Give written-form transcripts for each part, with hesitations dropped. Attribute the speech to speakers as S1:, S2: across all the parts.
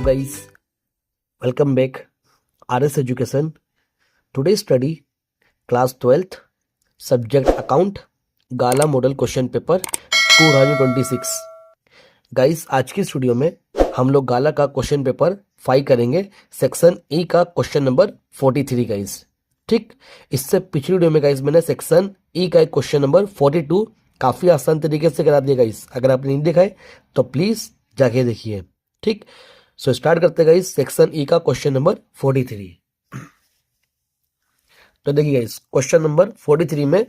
S1: guys, welcome back. RS Education. Today study class 12th subject account गाला model question paper 2026. Guys आज की इस video में हम लोग गाला का क्वेश्चन पेपर 5 करेंगे, सेक्शन ई का क्वेश्चन नंबर 43 गाइस. ठीक, इससे पिछली वीडियो में गाइस मैंने सेक्शन ई का एक क्वेश्चन नंबर 42 काफी आसान तरीके से करा दिया गाइस. अगर आपने नहीं देखा है तो प्लीज जाके देखिए. ठीक, सो स्टार्ट करते हैं गाइस सेक्शन ई का क्वेश्चन नंबर 43. तो देखिए गाइस क्वेश्चन नंबर 43 में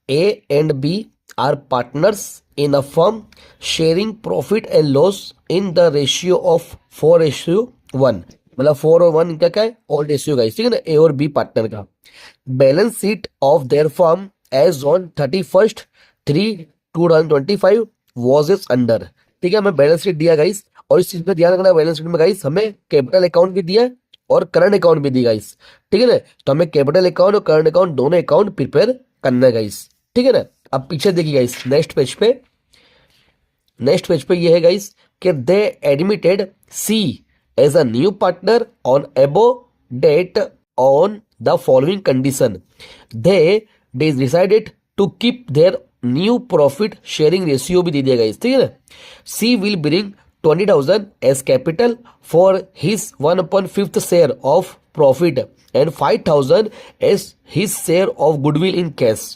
S1: A and B are partners in a firm sharing profit and loss in the ratio of 4:1. मतलब 4 और 1 इनका क्या है, ऑल रेशियो गाइस. ठीक है ना, ए और बी पार्टनर का. Balance sheet of their firm as on 31/3/2025 was is under. ठीक है, हमें बैलेंस शीट दिया गाइस, और इस चीज पे ध्यान रखना, बैलेंस शीट में गाइस हमें कैपिटल अकाउंट भी दिया है और करंट अकाउंट भी दी गाइस. ठीक है ना, तो हमें कैपिटल अकाउंट और करंट अकाउंट दोनों अकाउंट प्रिपेयर करना है गाइस. ठीक है ना, अब पीछे देखिए गाइस नेक्स्ट पेज पे ये है गाइस कि they admitted C as a new partner on above date on the following condition. They decided to keep their new profit sharing ratio भी दे दिया गाइस. ठीक है ना, C will bring 20,000 as capital for his 1/5 share of profit and 5,000 as his share of goodwill in cash.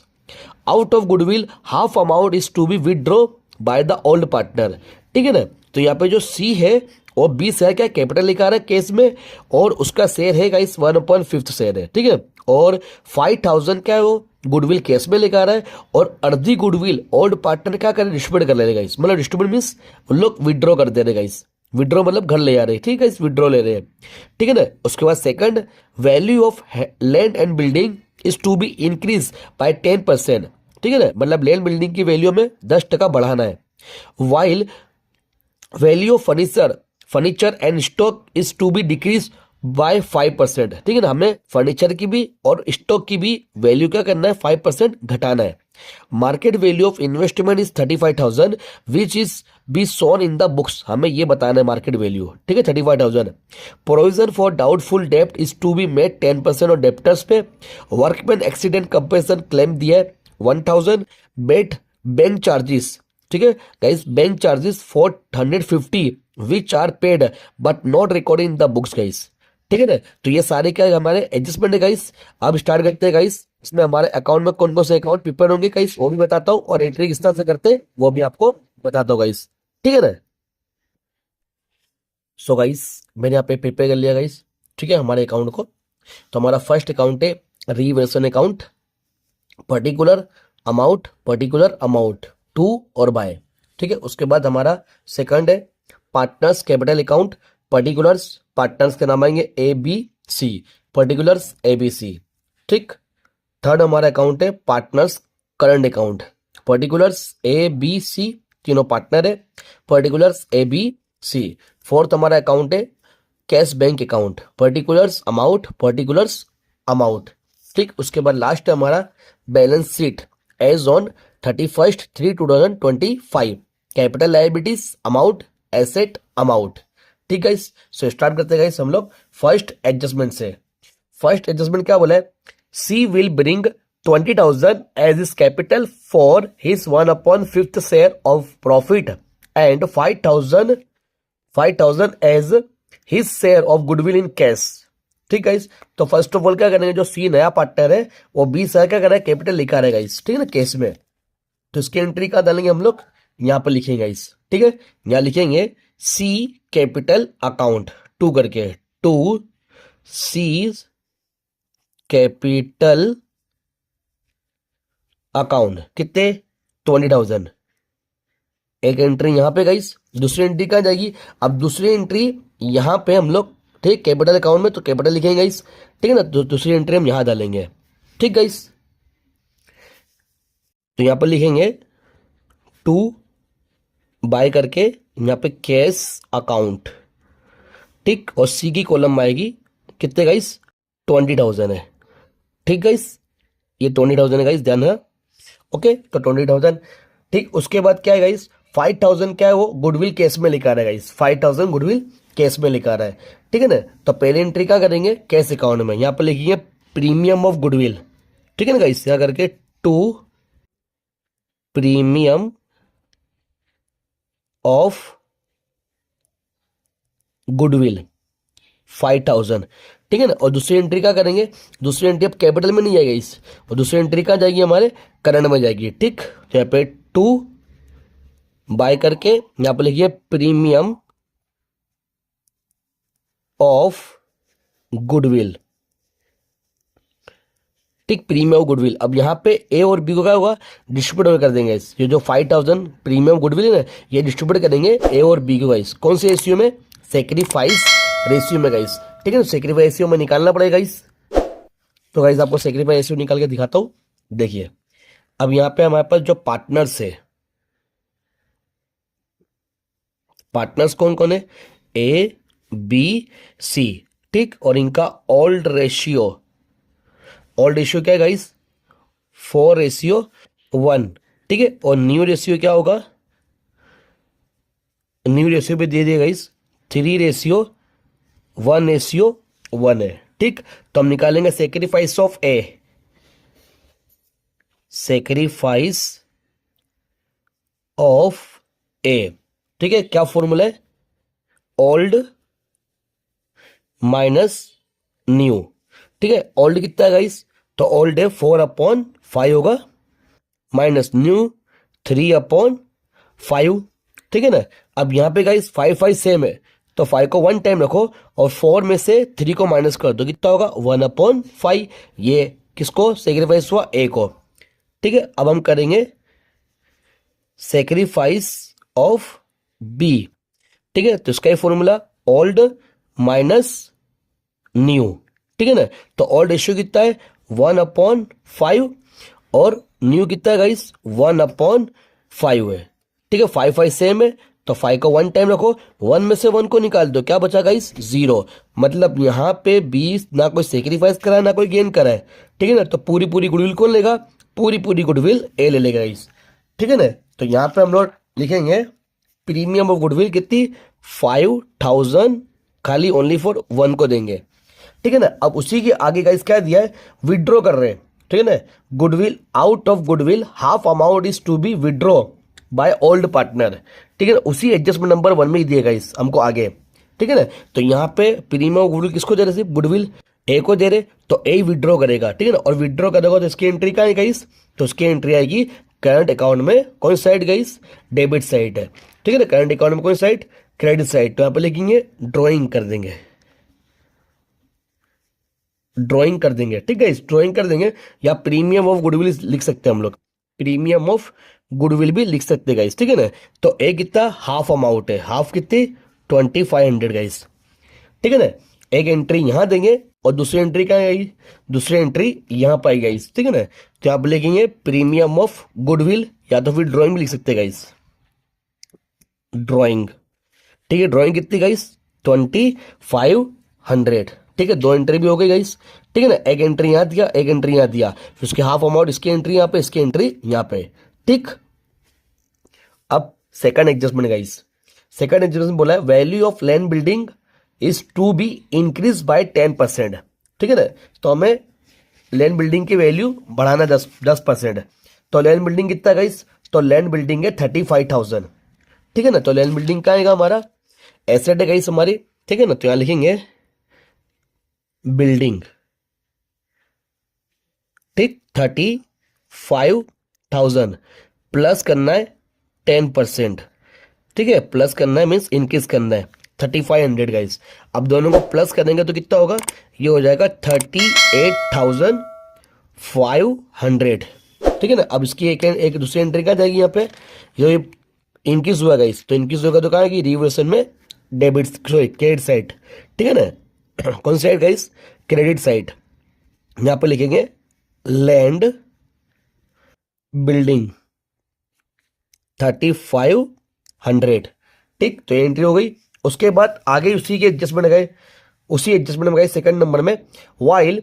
S1: Out of goodwill, half amount is to be withdrawn by the old partner. ठीक है ना, तो यहाँ पे जो C है वो 20 share क्या कैपिटल लिखा रहा है केस में, और उसका शेयर है गाइस 1/5 शेयर है. ठीक है, और 5,000 क्या है वो गुडविल केस में लेकर आ रहा है, और अर्धी गुडविल ओल्ड पार्टनर क्या कर डिस्ट्रीब्यूट कर ले रहे गाइस. मतलब डिस्ट्रीब्यूट मींस उन लोग विड्रॉ कर दे रहे गाइस. विड्रॉ मतलब घर ले आ रहे. ठीक है, इस विड्रॉ ले रहे हैं. ठीक है ना, उसके बाद second, value of land and building is to be increase by 10%. ठीक है ना, मतलब लैंड बिल्डिंग की वैल्यू में 10% बढ़ाना है. While value of furniture and stock is to be decrease by 5%. ठीक है ना, हमें फर्नीचर की भी और स्टॉक की भी वैल्यू क्या करना है, 5% घटाना है. Market value of investment is 35,000 which is be shown in the books. हमें ये बताना है मार्केट वैल्यू. ठीक है, 35,000. प्रोविजन फॉर डाउटफुल डेप्ट इज टू बी मेड 10% और डेप्टर्स पे. वर्कमैन एक्सीडेंट कंपेंसेशन क्लेम दिया है 1,000. Bad bank charges. ठीक है guys, bank charges 450 which are paid but not recorded in the books guys. ठीक है ना, तो ये सारे क्या हमारे एडजस्टमेंट है गाइस. अब स्टार्ट करते हैं गाइस. इसमें हमारे अकाउंट में कौन कौन से अकाउंट प्रिपेयर होंगे गाइस वो भी बताता हूँ, और एंट्री किस तरह से करते हैं वो भी आपको बताता हूँ गाइस. ठीक है ना, सो गाइस मैंने यहाँ पे प्रिपेयर कर लिया गाइस. ठीक है, हमारे अकाउंट को. तो हमारा फर्स्ट अकाउंट है revaluation account, particular amount to और बाय. ठीक है, उसके बाद हमारा सेकंड है partners capital account, particulars partners के नाम आएंगे A B C, particulars A B C. ठीक, थर्ड हमारा अकाउंट है partners current account, particulars A B C, तीनों पार्टनर है, particulars A B C. Fourth हमारा अकाउंट है cash bank account, particulars amount. ठीक, उसके बाद लास्ट है हमारा balance sheet as on 31/3/2025, capital liabilities amount, asset amount. ठीक गाइस, सो स्टार्ट करते हैं गाइस हम लोग फर्स्ट एडजस्टमेंट से. फर्स्ट एडजस्टमेंट क्या बोला है, C will bring 20,000 as is capital for his 1/5 share of profit and 5,000 as his share of goodwill in cash. ठीक गाइस, तो फर्स्ट ऑफ ऑल क्या करेंगे, जो सी नया पार्टनर है वो 20 शेयर क्या कर रहा है कैपिटल लिखा रहेगा गाइस. ठीक है ना, केस में. तो इसकी एंट्री कहाँ डालेंगे हम लोग, यहाँ पर लिखेंगे गाइस. ठीक है, यहाँ लिखेंगे सी कैपिटल अकाउंट 2 करके, 2 सी कैपिटल अकाउंट कितने 20,000. एक एंट्री यहाँ पे गाइस, दूसरी एंट्री कहाँ जाएगी, अब दूसरी एंट्री यहाँ पे हम लोग. ठीक, कैपिटल अकाउंट में तो कैपिटल लिखेंगे गाइस. ठीक है ना, तो दूसरी एंट्री हम यहाँ डालेंगे. ठीक गाइस, तो यहाँ पर लिखेंगे 2 बाय करके यहाँ पे कैश अकाउंट. ठीक, और सी की कॉलम आएगी कितने गाइस 20,000 है. ठीक गाइस, ये 20,000 है गाइस, ध्यान है. ओके, तो 20,000. ठीक, उसके बाद क्या है गाइस 5,000 क्या है वो गुडविल केस में लिखा रहेगा गाइस. 5,000 गुडविल कैश में लेकर आ रहा है, ठीक है ना। तो पहले एंट्री क्या करेंगे, कैश अकाउंट में, यहाँ पे लिखेंगे प्रीमियम ऑफ गुडविल, ठीक है ना गाइस, यहाँ करके टू प्रीमियम ऑफ गुडविल 5000, ठीक है ना। और दूसरी एंट्री क्या करेंगे, दूसरी एंट्री अब कैपिटल में नहीं जाएगी इस, और दूसरी एंट्री कहाँ जाएगी, हमारे करंट में जाएगी, ठीक। तो यहाँ पे टू बाय करके यहाँ पे लिखिए प्रीमियम ऑफ गुडविल, ठीक, प्रीमियम ऑफ गुडविल। अब यहाँ पे ए और बी को क्या होगा, डिस्ट्रीब्यूट कर देंगे इस, ये जो 5000 प्रीमियम गुडविल है ना, ये डिस्ट्रीब्यूट करेंगे ए और बी को गाइस, कौन से रेशियो में, सेक्रीफाइस रेशियो में गाइस, ठीक है ना। सेक्रीफाइस रेशियो में निकालना पड़ेगा गाइस। तो गाइस आपको सेक्रीफाइस रेशियो निकाल के दिखाता हूँ, देखिए। अब यहाँ पे हमारे पास जो पार्टनर्स है, पार्टनर्स कौन कौन है, ए बी सी, ठीक, और इनका ओल्ड रेशियो, ओल्ड रेशियो क्या है गाइस, 4:1, ठीक है। और न्यू रेशियो क्या होगा, न्यू रेशियो पे दे दिया गाइस 3:1:1 है, ठीक। तो हम निकालेंगे sacrifice of A, sacrifice of A, ठीक है। क्या फॉर्मूला है, ओल्ड माइनस न्यू, ठीक है। ओल्ड कितना है गाइस, तो ओल्ड है 4/5 होगा, माइनस न्यू 3/5, ठीक है ना। अब यहाँ पे गाइस 5 सेम है, तो 5 को 1 टाइम रखो और 4 में से 3 को माइनस कर दो, कितना होगा 1/5। ये किसको सेक्रीफाइस हुआ, ए को, ठीक है। अब हम करेंगे सेक्रीफाइस ऑफ बी, ठीक है। तो इसका ये फॉर्मूला ओल्ड माइनस न्यू, ठीक है ना। तो ओल्ड रेशियो कितना है 1/5 और न्यू कितना है गाइस 1/5 है, ठीक है। 5 सेम है, तो 5 को 1 टाइम रखो, 1 में से 1 को निकाल दो, क्या बचा गाइस 0। मतलब यहाँ पे 20 ना कोई सेक्रीफाइस करा है ना कोई गेन करा है, ठीक है ना। तो पूरी पूरी गुडविल कौन लेगा, पूरी गुडविल ए ले लेगा गाइस, ठीक है ना। तो यहाँ पे हम लोग लिखेंगे प्रीमियम ऑफ गुडविल कितनी 5000, खाली ओनली फॉर 1 को देंगे, ठीक है ना। अब उसी के आगे गाइस क्या दिया है, विड्रॉ कर रहे हैं, ठीक है ना। Goodwill out of goodwill half amount is to be withdraw by old partner, ठीक है ना। उसी एडजस्टमेंट नंबर 1 में ही दिएगा इस हमको आगे, ठीक है ना। तो यहाँ पे प्रीमियम ऑफ गुडविल किसको दे रहे, सिर्फ गुडविल ए को दे रहे, तो ए विड्रॉ करेगा, ठीक है ना। और विड्रॉ करेगा तो इसकी एंट्री क्या है गाइस, तो उसकी एंट्री आएगी करंट अकाउंट में, कौन साइड गाइस, डेबिट साइड है, ठीक है ना। करंट अकाउंट में कौन साइड, क्रेडिट साइड। तो यहाँ पे लिखेंगे ड्रॉइंग कर देंगे, ड्राइंग कर देंगे, ठीक है, ड्राइंग कर देंगे, या प्रीमियम ऑफ गुडविल लिख सकते हैं हम लोग, प्रीमियम ऑफ गुडविल भी लिख सकते हैं गाइस, ठीक है ना। तो एक कितना हाफ अमाउंट है, हाफ कितनी 2500 गाइस, ठीक है ना। एक एंट्री यहां देंगे और दूसरी एंट्री क्या आएगी, दूसरी एंट्री यहां पर आएगी गाइस, ठीक है ना। तो आप लिखेंगे प्रीमियम ऑफ गुडविल, या तो फिर ड्राइंग भी लिख सकते हैं गाइस, ड्राइंग, ठीक है। ड्राइंग कितनी गाइस 2500, ठीक है। 2 एंट्री भी हो गई गाइस, ठीक है ना। एक एंट्री यहां दिया, एक एंट्री यहां दिया, फिर उसके हाफ अमाउंट, इसकी एंट्री यहां पे, इसकी एंट्री यहां पे, ठीक। अब second adjustment guys, second adjustment बोला है value of land building is to be increase by 10%, ठीक है ना। तो हमें लैंड बिल्डिंग की वैल्यू बढ़ाना 10%। तो लैंड बिल्डिंग कितना गाइस, तो लैंड बिल्डिंग है 35,000, ठीक है ना। तो लैंड बिल्डिंग का आएगा हमारा एसेट है गाइस हमारी, ठीक है ना। तो यहां लिखेंगे बिल्डिंग, ठीक, 35,000 प्लस करना है 10%, ठीक है। प्लस करना है मीन्स इंक्रीज करना है 3500 गाइस। अब दोनों को प्लस करेंगे तो कितना होगा, ये हो जाएगा 38,500, ठीक है ना। अब इसकी एक दूसरी एंट्री क्या जाएगी यहाँ पे, ये इंक्रीज हुआ गाइस, तो इंक्रीज होगा तो कहाँ आएगी, रिवर्सन में डेबिट, सॉरी क्रेडिट साइड, ठीक है ना। कौन साइड गाइस, क्रेडिट साइड। यहां पर लिखेंगे लैंड बिल्डिंग 3500, ठीक। तो एंट्री हो गई। उसके बाद आगे उसी के एडजस्टमेंट गए, उसी एडजस्टमेंट में गए सेकंड नंबर में, while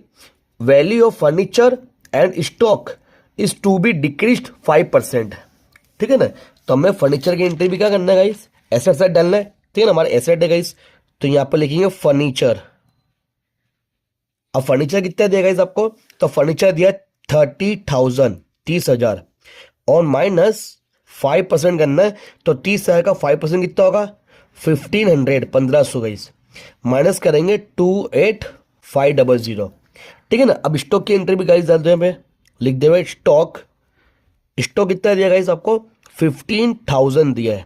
S1: value of furniture and stock is to be decreased 5%, ठीक है ना। तो हमें फर्नीचर की एंट्री भी क्या करना है गाइस, एसेट साइड डालना है, ठीक है ना। हमारे एसेट है गाइस तो यहाँ पर लिखेंगे फर्नीचर। अब फर्नीचर कितना दिया गाइस आपको, तो फर्नीचर दिया 30,000, 30,000 और माइनस 5% करना है, तो 30,000 का 5% कितना होगा 1,500, 1,500 गाइस, माइनस करेंगे 28,500, ठीक है ना। अब स्टॉक की एंट्री भी गाइस डाल दो, यहाँ पे लिख दे भाई स्टॉक, स्टॉक कितना दिया गाइस आपको 15,000 दिया है,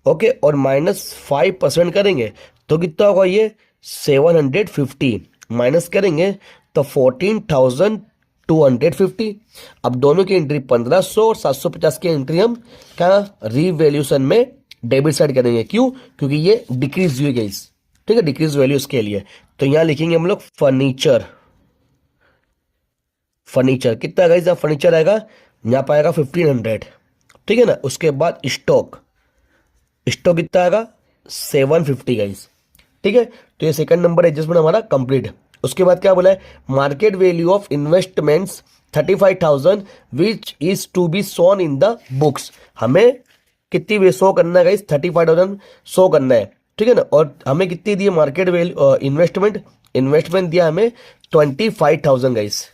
S1: ओके, और माइनस 5% करेंगे तो कितना होगा ये 750, माइनस करेंगे तो 14,250। अब दोनों की एंट्री 1,500 और 750 की एंट्री हम क्या रीवैल्यूएशन में डेबिट साइड करेंगे, क्यों, क्योंकि ये डिक्रीज हुई गई, ठीक है, डिक्रीज वैल्यू इसके लिए। तो यहां लिखेंगे हम लोग फर्नीचर, फर्नीचर कितना गाइस, फर्नीचर आएगा यहां पर आएगा 1,500, ठीक है ना। उसके बाद स्टॉक, स्टॉक कितना आएगा 750 गाइस, ठीक है। तो ये सेकंड नंबर एडजस्टमेंट हमारा कंप्लीट। उसके बाद क्या बोला है, market value of investments 35,000 which is to be shown in the books. हमें कितनी वे शो करना है गाइस 35,000 शो करना है, ठीक है ना। और हमें कितनी दी है मार्केट वैल्यू, इन्वेस्टमेंट, इन्वेस्टमेंट दिया हमें 25,000 गाइस,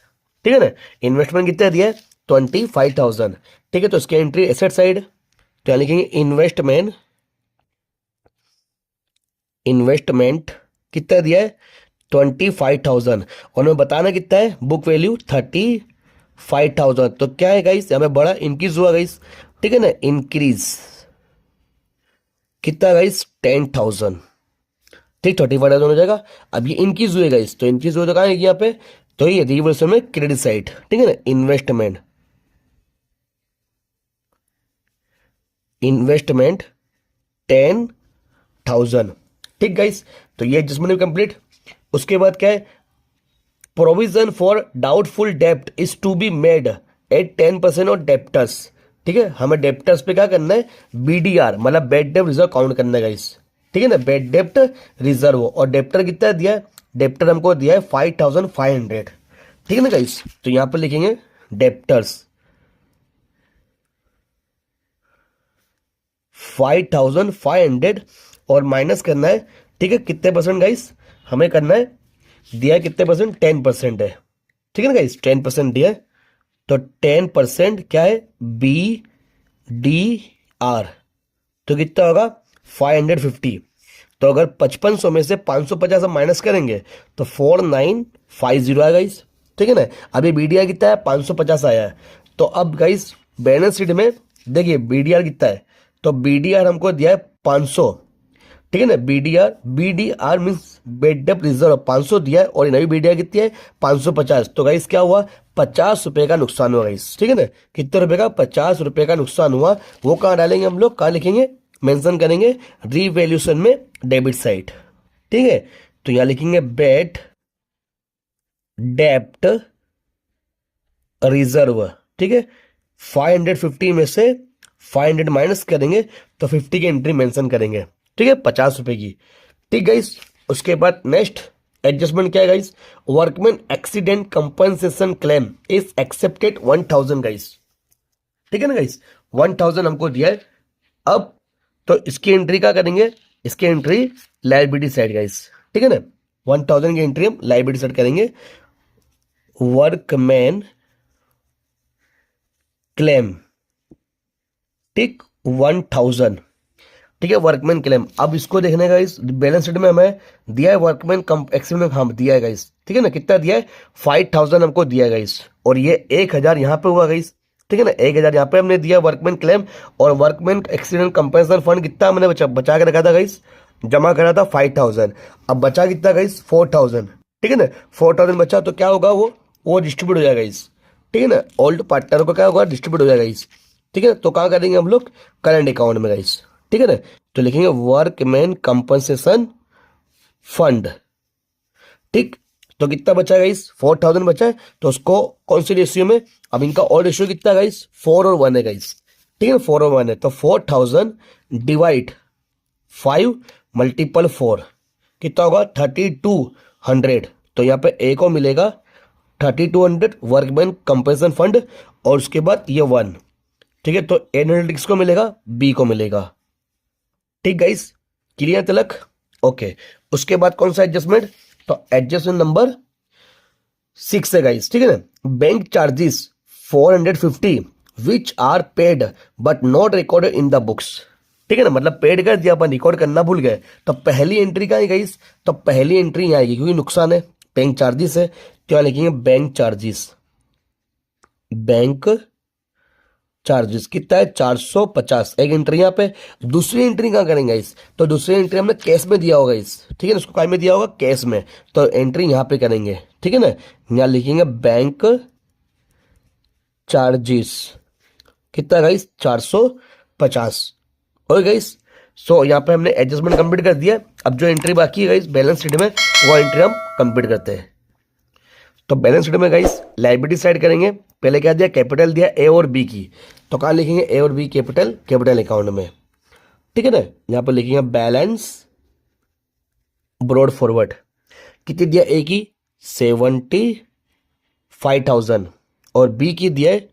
S1: ठीक है ना। इन्वेस्टमेंट कितना दिया है 25,000, ठीक है। तो इसकी एंट्री एसेट साइड, तो यहाँ लिखेंगे इन्वेस्टमेंट, इन्वेस्टमेंट कितना दिया है 25,000 और हमें बताना कितना है बुक वैल्यू 35,000। तो क्या है गाइस, यहाँ पे बड़ा इंक्रीज हुआ गाइस, ठीक है ना, इंक्रीज कितना गाइस 10,000, ठीक, 35,000 हो जाएगा। अब ये इंक्रीज हुए गाइस, तो इंक्रीज हुआ तो कहाँ है यहाँ पे, तो ये रिवर्सल में क्रेडिट साइड, ठीक है ना, इन्वेस्टमेंट, इन्वेस्टमेंट 10,000, ठीक गाइस। तो ये एडजस्टमेंट कंप्लीट। उसके बाद क्या है, प्रोविजन फॉर डाउटफुल डेप्ट is to be made at 10% of debtors, ठीक है। हमें डेप्टर्स पे क्या करना है बीडीआर, मतलब बेड डेप्ट रिजर्व काउंट करना है गाइस, ठीक है ना, बेड डेप्ट रिजर्व। और डेप्टर कितना दिया है, डेप्टर हमको दिया है 5,500, ठीक है ना गाइस। तो यहां पर लिखेंगे डेप्टर्स 5,500 और माइनस करना है, ठीक है, कितने परसेंट गाइस हमें करना है, दिया है कितने परसेंट 10% है, ठीक है ना गाइस, 10% दिया है। तो 10% क्या है बी डी आर, तो कितना होगा 550। तो अगर 5500 में से 550 हम माइनस करेंगे तो 4950 आएगा गाइस, ठीक है ना। अभी बीडीआर कितना है 550 आया है। तो अब गाइस बैलेंस शीट में देखिए बीडीआर कितना है, तो बीडीआर हमको दिया है 500, ठीक है ना। बीडीआर मीन्स बेड डेप्ट रिजर्व 500 दिया है और नई बीडीआर कितनी है 550। तो गाइस क्या हुआ 50 रुपए का नुकसान हुआ गाइस, ठीक है ना। कितने रुपए का 50 रुपए का नुकसान हुआ। वो कहाँ डालेंगे हम लोग, कहाँ लिखेंगे, मेंशन करेंगे रीवैल्यूएशन में डेबिट साइड, ठीक है। तो यहां लिखेंगे बेड डेप्ट रिजर्व, ठीक है। 550 में से 500 माइनस करेंगे तो 50 की एंट्री मेंशन करेंगे, ठीक है, 50 रुपए की, ठीक गाइस। उसके बाद नेक्स्ट एडजस्टमेंट क्या है guys, workman accident compensation claim is accepted 1,000 guys, ठीक है ना गाइस, 1,000 हमको दिया है। अब तो इसकी एंट्री क्या करेंगे, इसकी एंट्री लायबिलिटी साइड गाइस, ठीक है ना। 1,000 की एंट्री हम लायबिलिटी साइड करेंगे। वर्कमैन क्लेम, ठीक 1,000, ठीक है, वर्कमैन क्लेम। अब इसको देखने का इस बैलेंस शीट में हमें दिया है वर्कमैन एक्सीडेंट में हम दिया है गाइस, ठीक है ना, कितना दिया है 5,000 हमको दिया है गाइस, और ये 1,000 यहाँ पे हुआ गाइस, ठीक है ना, 1,000 यहाँ पे हमने दिया वर्कमैन क्लेम। और वर्कमैन एक्सीडेंट कंपनसेशन फंड कितना हमने बचा के रखा था गाइस, जमा करा था 5,000। अब बचा कितना गाइस 4,000, ठीक है ना, 4,000 बचा तो क्या होगा वो डिस्ट्रीब्यूट हो जाएगा गाइस, ठीक है ना, ओल्ड पार्टनर को क्या होगा डिस्ट्रीब्यूट हो जाएगा गाइस, ठीक है। तो कहाँ करेंगे हम लोग करंट अकाउंट में गाइस, ठीक है ना। तो लिखेंगे वर्कमैन कंपनसेशन फंड, ठीक। तो कितना बचा गाइस 4,000 बचा है, तो उसको कौन सी रेशियो में, अब इनका और रेशियो कितना गाइस 4 और 1 है गाइस, ठीक है, 4 और 1 है। तो 4,000 डिवाइड 5 मल्टीपल 4 कितना होगा 3,200। तो यहाँ पे ए को मिलेगा 3,200 वर्कमैन कंपनसेशन फंड, और उसके बाद ये 1, ठीक है। तो एनालिटिक्स को मिलेगा, बी को मिलेगा, ठीक गाइस, क्लियर तलक। ओके, उसके बाद कौन सा एडजस्टमेंट, तो एडजस्टमेंट नंबर 6 है गाइस, ठीक है ना। Bank charges 450 which are paid but not recorded in the books, ठीक है ना, मतलब पेड कर दिया अपन रिकॉर्ड करना भूल गए, तो पहली एंट्री कहाँ है गाइस, तो पहली एंट्री यहाँ आएगी क्योंकि नुकसान है, बैंक चार्जेस है, तो यहाँ लिखेंगे बैंक चार्जेस, बैंक चार्जेस कितना है 450, एक एंट्री यहाँ पे। दूसरी एंट्री कहाँ करेंगे इस, तो दूसरी एंट्री हमने कैश में दिया होगा इस, ठीक है ना, उसको काय में दिया होगा कैश में, तो एंट्री यहाँ पे करेंगे, ठीक है ना। यहाँ लिखेंगे बैंक चार्जेस कितना गाइस 450, और गाइस सो यहाँ पे हमने एडजस्टमेंट कंप्लीट कर दिया। अब जो एंट्री बाकी है गाइस बैलेंस शीट में, वो एंट्री हम कंप्लीट करते हैं। तो बैलेंस शीट में गाइस लायबिलिटी साइड करेंगे, पहले क्या दिया, कैपिटल दिया ए और बी की, तो कहाँ लिखेंगे ए और बी कैपिटल, कैपिटल अकाउंट में, ठीक है ना। यहाँ पर लिखेंगे बैलेंस ब्रॉड फॉरवर्ड, कितनी दिया ए की 75,000 और बी की दिया है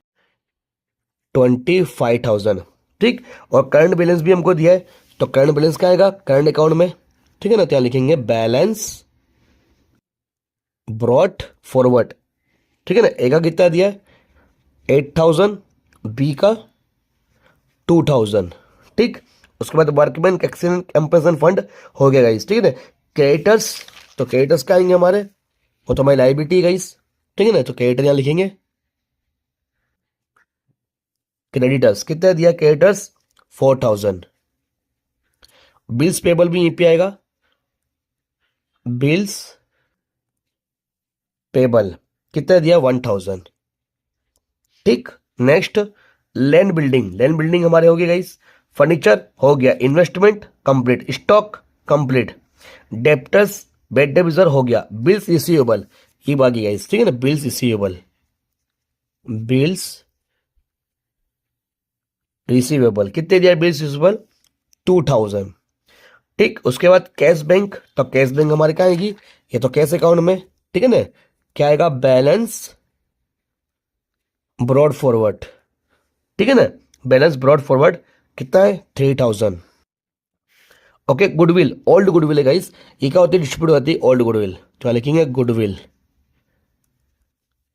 S1: 25,000, ठीक। और करंट बैलेंस भी हमको दिया है, तो करंट बैलेंस क्या आएगा करंट अकाउंट में, ठीक है ना। तो यहाँ लिखेंगे बैलेंस ब्रॉड फॉरवर्ड, ठीक है ना। ए का कितना दिया है 8,000, बी का 2,000, ठीक। उसके बाद वर्कमैन एक्सीडेंट कंपनसेशन फंड हो गया गाइस, ठीक है ना। क्रेडिटर्स, तो क्रेडिटर्स क्या आएंगे हमारे, वो तो हमारी लायबिलिटी गाइस, ठीक है ना। तो क्रेडिटर यहाँ लिखेंगे, क्रेडिटर्स कितना दिया, क्रेडिटर्स 4,000, बिल्स पेबल भी यहीं पे आएगा, बिल्स पेबल कितना दिया 1,000, ठीक। Next land building, land building हमारे हो गए गाइस, फर्नीचर हो गया, investment complete, stock complete, debtors bed divisor हो गया, बिल्स रिसीवेबल ये बाकी गाइस, ठीक है ना। बिल्स रिसीवेबल, बिल्स रिसीवेबल कितने दिया, बिल्स रिसीवेबल 2,000, ठीक। उसके बाद कैश बैंक, तो कैश बैंक हमारे क्या आएगी, ये तो कैश अकाउंट में, ठीक है ना। क्या आएगा बैलेंस ब्रॉड फॉरवर्ड, ठीक है ना, बैलेंस ब्रॉड फॉरवर्ड कितना है 3,000। ओके, गुडविल, ओल्ड गुडविल है गाइस, ये क्या होती है डिस्ट्रीब्यूट होती है ओल्ड गुडविल, तो लिखेंगे गुडविल,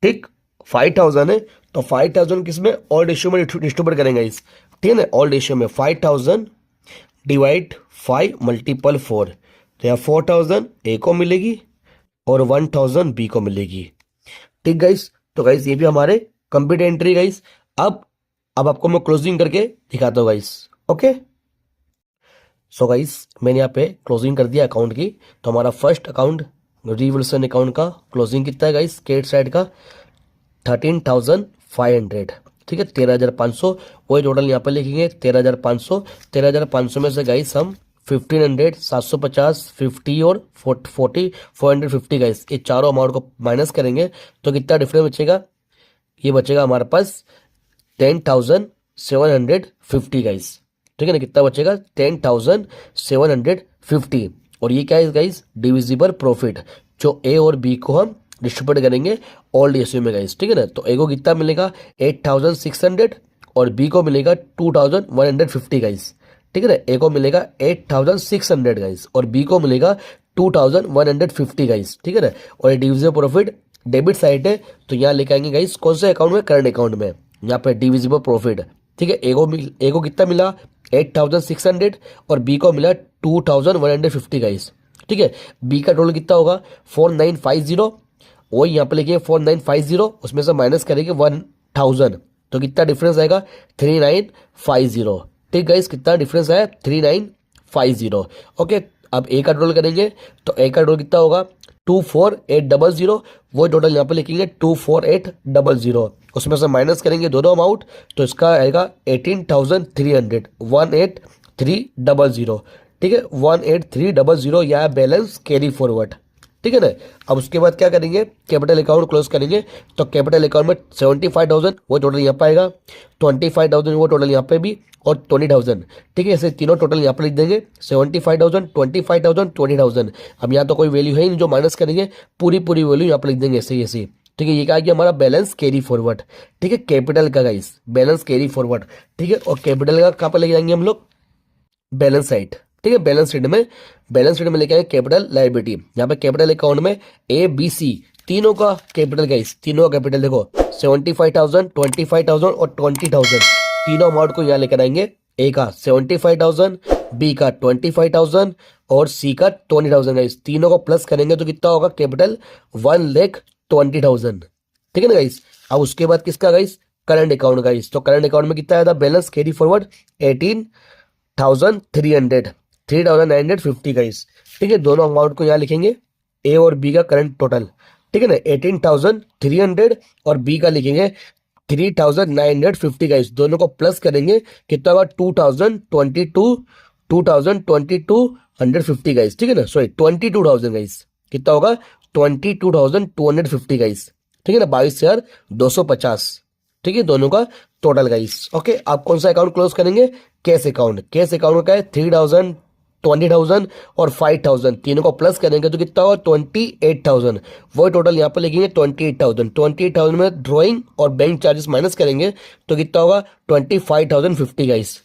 S1: ठीक। 5,000 है, तो 5,000 किसमें ओल्ड इश्यू में डिस्ट्रीब्यूट करेंगे इस, ठीक है ना। ओल्ड इश्यू में 5,000 डिवाइड 5 मल्टीपल 4, तो यहाँ 4,000 ए को मिलेगी और 1,000 बी को मिलेगी, ठीक गाइस। तो गाइस ये भी हमारे कंप्लीट एंट्री गाइस। अब आपको मैं क्लोजिंग करके दिखाता हूँ गाइस, ओके। सो गाइस मैंने यहाँ पे क्लोजिंग कर दिया अकाउंट की, तो हमारा फर्स्ट अकाउंट रिवोल्यूशन अकाउंट का क्लोजिंग कितना है गाइस, क्रेडिट साइड का 13,500, ठीक है 13,500, वही टोटल यहाँ पे लिखेंगे 13,500, 13,500 में से गाइस हम 1,500, 750, 50 और 40, 450 गाइस, ये चारों अमाउंट को माइनस करेंगे तो कितना डिफरेंस बचेगा, ये बचेगा हमारे पास 10,750 गाइस, ठीक है ना। कितना बचेगा 10,750, और ये क्या है गाइस डिविजिबल प्रॉफिट, जो ए और बी को हम डिस्ट्रीब्यूट करेंगे ओल्ड रेशियो में गाइस, ठीक है ना। तो ए को कितना मिलेगा 8,600 और बी को मिलेगा 2,150 गाइस, ठीक है ना। ए को मिलेगा 8,600 गाइस और बी को मिलेगा 2,150 गाइस, ठीक है ना। और ये डिविजिबल प्रॉफिट डेबिट साइड है, तो यहाँ लेके आएंगे गाइस कौन से अकाउंट में, करंट अकाउंट में, यहाँ पे डिविजिबल प्रॉफिट, ठीक है। ए को कितना मिला 8,600 और बी को मिला 2,150 गाइस, ठीक है। बी का टोटल कितना होगा 4,950, वही यहाँ पे लिखिए 4,950, उसमें से माइनस करेंगे 1,000, तो कितना डिफरेंस आएगा 3,950, ठीक गाइस कितना डिफरेंस आया 3,950, ओके। अब ए का टोटल करेंगे, तो ए का टोटल कितना होगा 24,800, वो टोटल यहाँ पे लिखेंगे 24,800, उसमें से माइनस करेंगे दोनों अमाउंट, तो इसका आएगा 18,300, 18,300, ठीक है 18,300, यह बैलेंस कैरी फॉरवर्ड, ठीक है ना। अब उसके बाद क्या करेंगे, कैपिटल अकाउंट क्लोज करेंगे, तो कैपिटल अकाउंट में 75,000 वो टोटल यहाँ पे आएगा, 25,000 वो टोटल यहाँ पे भी, और 20,000, ठीक है। ऐसे तीनों टोटल यहाँ पे लिख देंगे 75,000, 25,000, 20,000। अब यहाँ तो कोई वैल्यू है ही नहीं जो माइनस करेंगे, पूरी वैल्यू यहाँ पे लिख देंगे ऐसे ही ऐसे, ठीक है। ये क्या गया हमारा बैलेंस कैरी फॉरवर्ड, ठीक है, कैपिटल का गाइस बैलेंस कैरी फॉरवर्ड, ठीक है। और कैपिटल का कहाँ पर लेके जाएंगे हम लोग, बैलेंस साइड, ठीक है। बैलेंस शीट में लेके आएंगे कैपिटल लायबिलिटी। यहाँ पे कैपिटल अकाउंट में ए बी सी तीनों का कैपिटल गाइस, तीनों का कैपिटल देखो 75,000, 25,000 और 20,000 तीनों अमाउंट को यहाँ लेकर आएंगे। ए का 75,000, बी का 25,000 और सी का 20,000 गाइस, तीनों को प्लस करेंगे तो कितना होगा कैपिटल 1,20,000। ठीक है ना गाइस। अब उसके बाद किसका गाइस, करंट अकाउंट गाइस। तो करंट अकाउंट में कितना आया था बैलेंस कैरी फॉरवर्ड 18,300, 3,950 गाइस। ठीक है, दोनों अमाउंट को यहाँ लिखेंगे, ए और बी का करंट टोटल। ठीक है ना, 18,300 और बी का लिखेंगे 3,950 गाइस, दोनों को प्लस करेंगे कितना होगा 2,250 गाइस। ठीक है ना, सॉरी 22,000 गाइस, कितना होगा 22,250 गाइस। ठीक है ना, 22,250। ठीक है, दोनों का टोटल गाइस। ओके, आप कौन सा अकाउंट क्लोज करेंगे, कैश अकाउंट। कैश अकाउंट का है 3,000, 20,000 और 5,000 तीनों को प्लस करेंगे तो कितना होगा 28,000। वही टोटल यहाँ पर लिखेंगे 28,000। 28,000 में ड्रॉइंग और बैंक चार्जेस माइनस करेंगे तो कितना होगा 25,050 गाइस।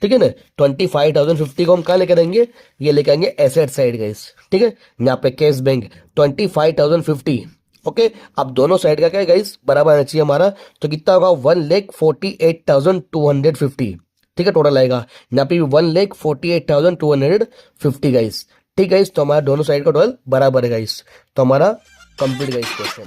S1: ठीक है ना, 25,050 को हम कहाँ लेकर आएंगे, ये लेकर आएंगे एसेट साइड गाइस। ठीक है, यहाँ पे कैश बैंक 25,050। ओके, अब दोनों साइड का क्या है गाइस, बराबर आना चाहिए हमारा, तो कितना होगा 1,48,250। ठीक है, टोटल आएगा यहाँ पे 1,48,250 गाइस। ठीक है गाइस, तो हमारा दोनों साइड का टोटल बराबर है गाइस। तो हमारा कंप्लीट गाइस क्वेश्चन।